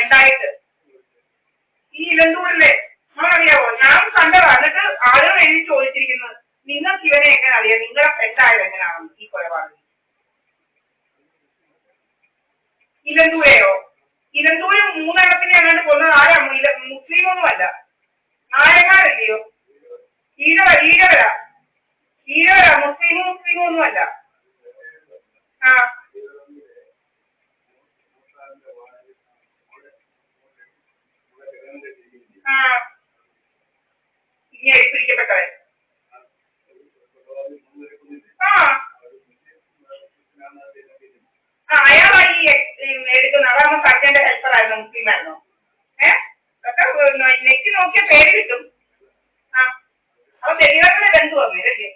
ഫ്രണ്ടായിട്ട് ഈ ഇലന്തൂരിലെ അറിയാവോ? ഞാൻ കണ്ടതാ. എന്നിട്ട് ആളുകൾ എഴുതി ചോദിച്ചിരിക്കുന്നത് നിങ്ങൾക്ക് ഇവനെ എങ്ങനെ അറിയാം, നിങ്ങളുടെ ഫ്രണ്ടായത് എങ്ങനെയാണെന്ന്. ഈ കൊലപാതകം ഇലന്തൂരെയോ? ഇലന്തൂര് 3 എണ്ണത്തിനെ അങ്ങോട്ട് കൊന്നത് ആരാ? മുസ്ലിമൊന്നുമല്ല, നായന്മാരല്ലയോ? ഈഴവരാ മുസ്ലിമൊന്നും അല്ല. ആ ആ ഇനി പിടിക്കപ്പെട്ടവൻ അയാളായി എടുക്കുന്ന. അതാകുമ്പോ സർജന്റെ ഹെൽപ്പർ ആയിരുന്നു, മുസ്ലിം ആയിരുന്നു. നെറ്റ് നോക്കിയ പേര് കിട്ടും. ആ അപ്പൊ ശരീരത്തിന്റെ ബന്ധു വന്നു ഇതല്ലേ?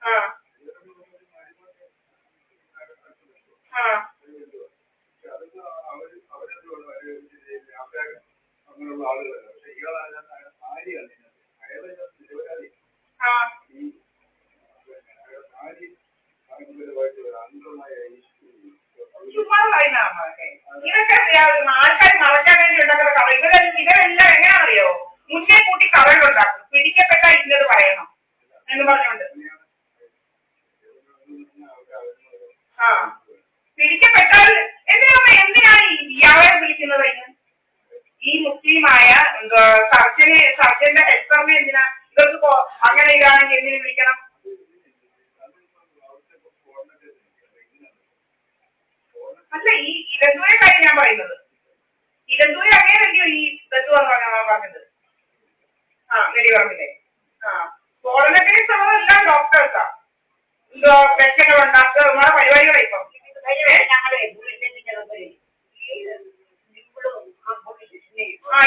ആ ആ ചുമ്മാതായിക്കെ ഇതൊക്കെ ആൾക്കാർ മറക്കാൻ വേണ്ടി ഉണ്ടാക്കുന്ന കഥ. ഇവരെല്ലാം എങ്ങനെയാണെന്നറിയോ? മുന്നേ കൂട്ടി കഥകളുണ്ടാക്കും. പിടിക്കപ്പെട്ടാൽ ഇന്നത് പറയണം എന്ന് പറഞ്ഞുകൊണ്ട്. ആ പിടിക്കപ്പെട്ടാൽ എന്തിനാണ് ഇയാളെ വിളിക്കുന്നത്? ഈ മുസ്ലിമായ സർജന്റെ ഹെൽപ്പറിനെ എന്തിനാ ഇവർക്ക് അങ്ങനെ ഇതാണെങ്കിൽ എന്തിനു വിളിക്കണം? അല്ല, ഈ ഇലന്തൂരെ കാര്യം ഞാൻ പറയുന്നത്. ഇലന്തൂരെ അങ്ങനെയല്ലയോ ഈ ബന്ധു പറഞ്ഞത്? ആ വെടിപറമ്പിലെ. ആ കോളനത്തിനെ എല്ലാം ഡോക്ടേഴ്സാ. ലക്ഷങ്ങൾ ഉണ്ടാക്കുക നമ്മുടെ പരിപാടികളെ ഇപ്പം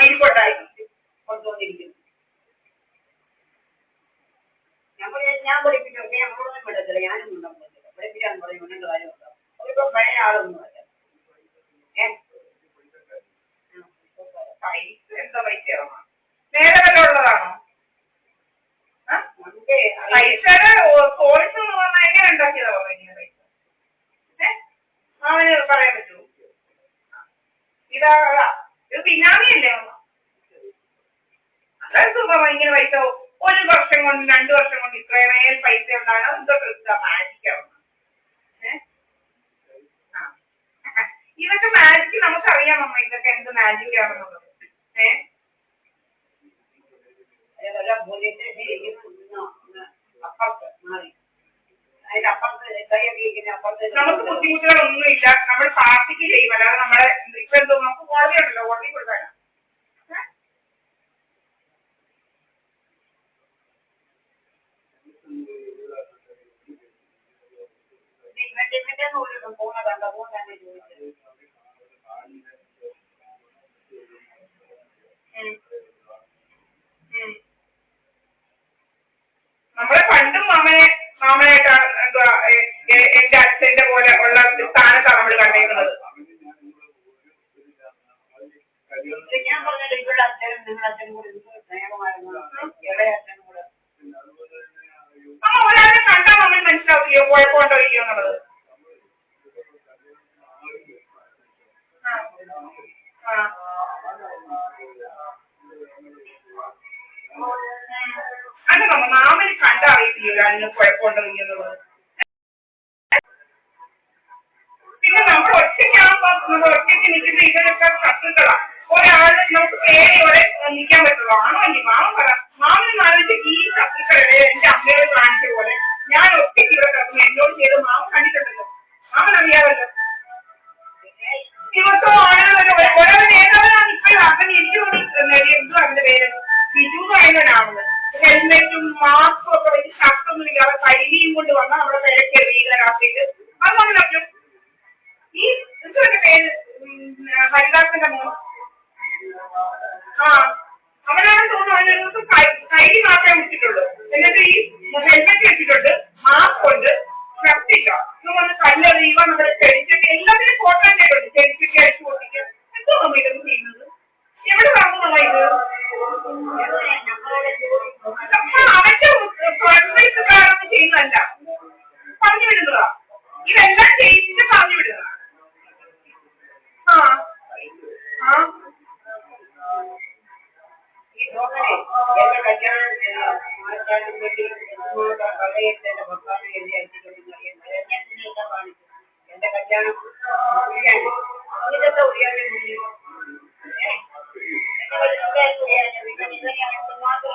ഇരിക്കോട്ടായി കൊണ്ടുവന്നിരിക്കുന്നു. ഞാൻ പഠിപ്പിച്ചൊക്കെ നമ്മളൊന്നും വിടത്തില്ല, ഞാനൊന്നും പഠിപ്പിക്കാൻ പറയും കാര്യമുണ്ടോ? അവരിപ്പോ പഴയ ആളൊന്നുമല്ല. പൈസ എന്താ പൈസയാണോ? നേരെ വല്ല ഉള്ളതാണോ? പൈസയുടെ കോഴ്സ് എങ്ങനെ ഉണ്ടാക്കിയതാ പറഞ്ഞ പൈസ? അവന് പറയാൻ പറ്റുമോ? ഇത് ബിനാമിയല്ലേ? അതായത് സുഖമായി ഇങ്ങനെ പൈസ 1 വർഷം കൊണ്ട് 2 വർഷം കൊണ്ട് ഇത്രമേൽ പൈസ ഉണ്ടാകാൻ ഇതൊക്കെ മാജിക്കാവുന്ന. ഇതൊക്കെ മാജിക്ക് നമുക്കറിയാം അമ്മ, ഇതൊക്കെ എന്ത് മാജിക് ആണെന്നുള്ളത്. നമുക്ക് ബുദ്ധിമുട്ടുകളൊന്നുമില്ല. നമ്മൾ പാർട്ടിക്ക് ചെയ്യും, അല്ലാതെ നമ്മളെ ഇപ്പൊ എന്തോ നമുക്ക് കോടതി ഉണ്ടല്ലോ, കോടതി കൊടുക്കാനാ. നമ്മളെ പണ്ടും മാമനായിട്ട് എന്തുവാ എന്റെ അച്ഛന്റെ പോലെ ഉള്ള സ്ഥാനത്താണ് നമ്മൾ കണ്ടേക്കുന്നത്. ഞാൻ പറഞ്ഞല്ലോ ഇവരുടെ അച്ഛനും നിങ്ങളുടെ അച്ഛനും കൂടെ സ്നേഹമായിരുന്നു. അപ്പൊ ഒരാളെ കണ്ടാൽ നമ്മൾ മനസ്സിലാവില്ലയോ കുഴപ്പമുണ്ടോ ഇല്ലയോ എന്നുള്ളത്? അല്ല നമ്മ മാമന് കണ്ടറിയത്തില്ലല്ലോ അതിന് കുഴപ്പമുണ്ടോ ഇല്ലയോ എന്നുള്ളത്. പിന്നെ നമ്മൾ ഒറ്റയ്ക്കാകുമ്പോ നമ്മൾ ഒറ്റയ്ക്ക് നിൽക്കുന്ന ഇതിനൊക്കെ ശത്രുക്കളാ. ഒരാള് നമുക്ക് പേടിയോടെ നിൽക്കാൻ പറ്റുള്ളൂ. ആണോ അല്ലേ? മാമൻ പറ. മാമൻ ആലോചിച്ച് ഈ ശത്രുക്കളെ എന്റെ അമ്മയോട് കാണിച്ച പോലെ ഞാൻ ഒറ്റയ്ക്ക് ഇവിടെ കിടക്കുന്നു എന്നോട് ചെയ്ത് മാമൻ കണ്ടിട്ടുണ്ടല്ലോ, മാമൻ അറിയാമല്ലോ. ദിവസവും ആളുകൾ ഓരോ നേതാവിനാണ് ഇപ്പോഴും അവൻ എനിക്ക് എന്തും അവന്റെ പേര് ബിജു നായകനാവുന്നത്. ഹെൽമെറ്റും മാസ്കും ഒക്കെ വെച്ച് ശബ്ദമൊന്നും ഇല്ലാതെ കൈലിയും കൊണ്ട് വന്നാൽ നമ്മുടെ പേരൊക്കെ വീട്ടിലാക്കിയിട്ട് അത് നമ്മളൊക്കെ ഈ എന്തുവന്റെ പേര് ഹരിദാസന്റെ മോൻ. ആ അവനാണെന്ന് തോന്നുന്നു. അതിനൊരു കൈലി മാത്രമേ വെച്ചിട്ടുള്ളൂ. എന്നിട്ട് ഈ ഹെൽമെറ്റ് വെച്ചിട്ടുണ്ട്, മാസ്ക് ഉണ്ട്, ഷർട്ടില്ല. ഇതൊന്ന് കല്ലെറിയുക, നമ്മുടെ ചെടിച്ചൊക്കെ എല്ലാത്തിനും ഫോട്ടോ ചെയ്തിട്ടുണ്ട്. ചെടിച്ചൊക്കെ അടിച്ചു പൊട്ടിക്കുക. എന്തോ നമ്മൾ ഇതൊന്നും ചെയ്യുന്നത്? എവിടെ പറഞ്ഞു നമ്മ ഇത്? അവന്റെ പ്രൈവറ്റുകാരൊന്നും ചെയ്യുന്നതല്ല, പറഞ്ഞു വിടുന്നതാ. ഇതെല്ലാം ചെയ്യിച്ച് പറഞ്ഞു വിടുന്നതാ. ആ കല്യാണം ഇതൊക്കെ ഉയർന്നു മാത്രം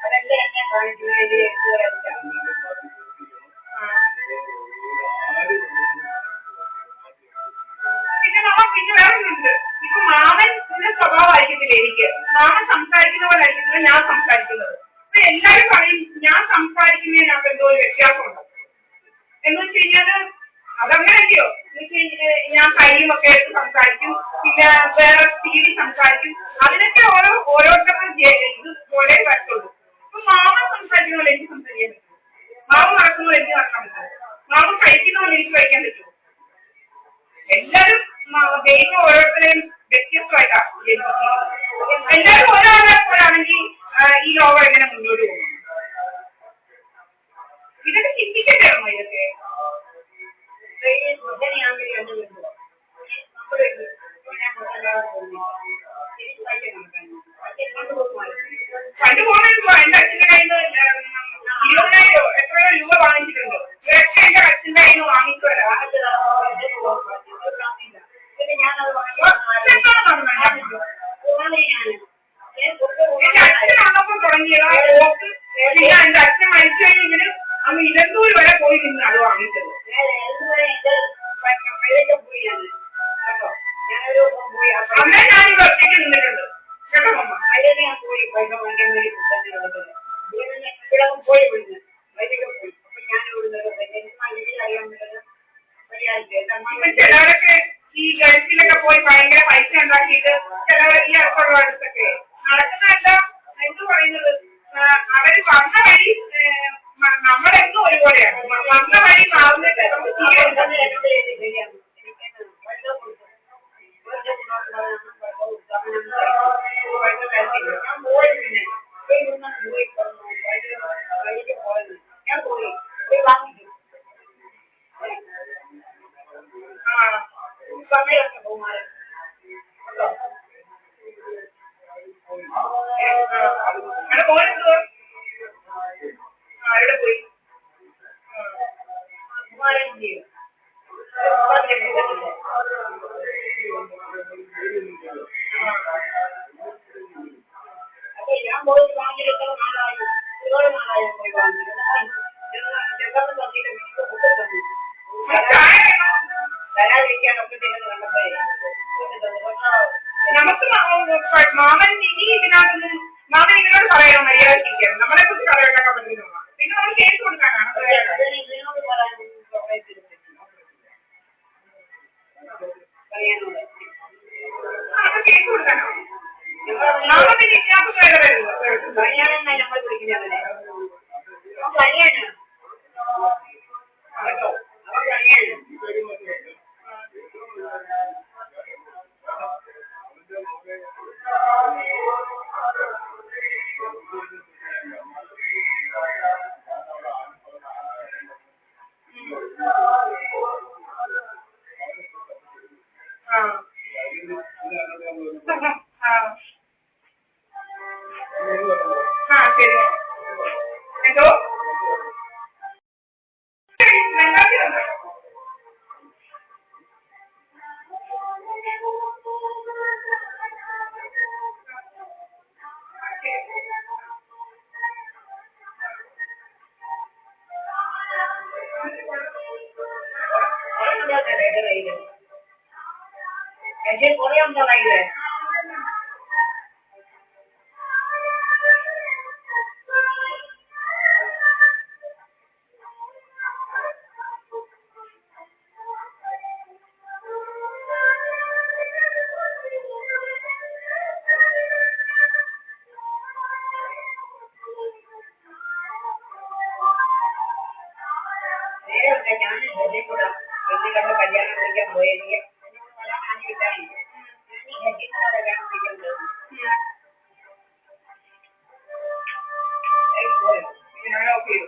അതെല്ലാം എന്നെ കാണിച്ചു പിന്നെ വേറൊന്നുണ്ട്. ഇപ്പൊ മാമന്റെ സ്വഭാവമായിരിക്കത്തില്ല എനിക്ക്. മാമൻ സംസാരിക്കുന്ന പോലെ ആയിരിക്കത്തില്ല ഞാൻ സംസാരിക്കുന്നത്. അപ്പൊ എല്ലാരും പറയും ഞാൻ സംസാരിക്കുന്നതിനകത്ത് എന്തോ ഒരു വ്യത്യാസമുണ്ട് എന്ന് വെച്ച് കഴിഞ്ഞാല് അതങ്ങനെയല്ലയോ. ഞാൻ കയ്യുമൊക്കെ എടുത്ത് സംസാരിക്കും, പിന്നെ വേറെ സ്പീഡിൽ സംസാരിക്കും. അതിനൊക്കെ ഓരോരുത്തരും ഇതുപോലെ വരത്തുള്ളൂ. അപ്പൊ മാമൻ സംസാരിക്കുന്ന പോലെ എനിക്ക് സംസാരിക്കാൻ പറ്റും, മാമൻ നടക്കുന്ന പോലെ എനിക്ക് നടക്കാൻ പറ്റും, മാമൻ കഴിക്കുന്ന പോലെ എനിക്ക് കഴിക്കാൻ പറ്റും. എല്ലാരും ദൈവം ഓരോരുത്തരെയും വ്യത്യസ്തമായിട്ടാണ് ജനിപ്പിച്ചിരിക്കുന്നത്. എല്ലാവരും ഒരാളാണെങ്കിൽ ഈ ലോകം എങ്ങനെ മുന്നോട്ട് പോകും? ഇതൊക്കെ ചിന്തിക്കണ്ടായിരുന്നോ? ഇതൊക്കെ പണ്ട് പോകുന്ന എന്റെ അച്ഛൻ്റെ കയ്യിൽ നിന്ന് 20,000 എത്രയോ രൂപ വാങ്ങിച്ചിട്ടുണ്ട്. ഇതൊക്കെ എന്റെ അച്ഛൻ്റെ കയ്യിൽ നിന്ന് വാങ്ങിച്ചു വരാം. എന്റെ അച്ഛനാണപ്പം തുടങ്ങിയത് പോക്ക്. പിന്നെ എന്റെ അച്ഛൻ മരിച്ചു കഴിഞ്ഞെങ്കിൽ അന്ന് ഇലന്തൂർ വരെ പോയി നിന്ന് അത് വാങ്ങിച്ചത്. അന്നേ ഞാൻ ഇവിടെ ഒറ്റയ്ക്ക് നിന്നിട്ടുണ്ട് കേട്ടോ അമ്മ. ഞാൻ പോയി പൈസ വാങ്ങിക്കാൻ വേണ്ടി ഇവിടെ പോയി വിടുന്നു വൈകിട്ട് പോയി. അപ്പൊ ഞാൻ ഇവിടുന്ന് അറിയാൻ ഇപ്പൊ ചിലവരൊക്കെ ഈ ഗൾഫിലൊക്കെ പോയി ഭയങ്കര പൈസ ഉണ്ടാക്കിയിട്ട് ചിലവർ ഈ അടുത്തുള്ള അടുത്തൊക്കെ നടക്കുന്നതല്ല. എന്ത് പറയുന്നത്, അവര് വന്ന വഴി നമ്മളെന്നും ഒരുപോലെയാണ്. വന്ന വഴി മാറുന്നിട്ട് നമുക്ക് ഞാൻ പോയി വാങ്ങിച്ചു സമയമൊക്കെ പോകുമാറ് അവിടെ പോയെന്തോ അവിടെ പോയി കുമാരൻ ചെയ്യും അപ്പൊ ഞാൻ പോയി വാങ്ങിയിട്ട് നാളായി 20 നാളായി പോയി വാങ്ങി. തരാതിരിക്കാനൊക്കെ കണ്ടപ്പോഴേ നമുക്ക് മാമൻ ഇനി ഇതിനകത്തൊന്നും മാമൻ ഇതിനോട് പറയണം മര്യാദയ്ക്ക് നമ്മളെ കുറിച്ച് കഥയുണ്ടാക്കാൻ പറ്റുന്ന പിന്നെ നമ്മൾ കേസ് കൊടുക്കാനാണ്. ഇതിനോട് പറയാനൊന്നും കേസ് കൊടുക്കാനോ? മാമൻ പിന്നെ ഇതിനകത്ത് വേറെ വരുന്നത് പറയാനെന്നാ നമ്മൾ പിടിക്കുന്നവരെ പറയാനാ അവൻ പറയാനാ ശരി. എന്തോ കുറെ ഉണ്ടോ കയ്യില്? ഞാൻ കല്യാണം വിളിക്കാൻ പോയത് ഞാൻ ഓക്കെ ചെയ്തു.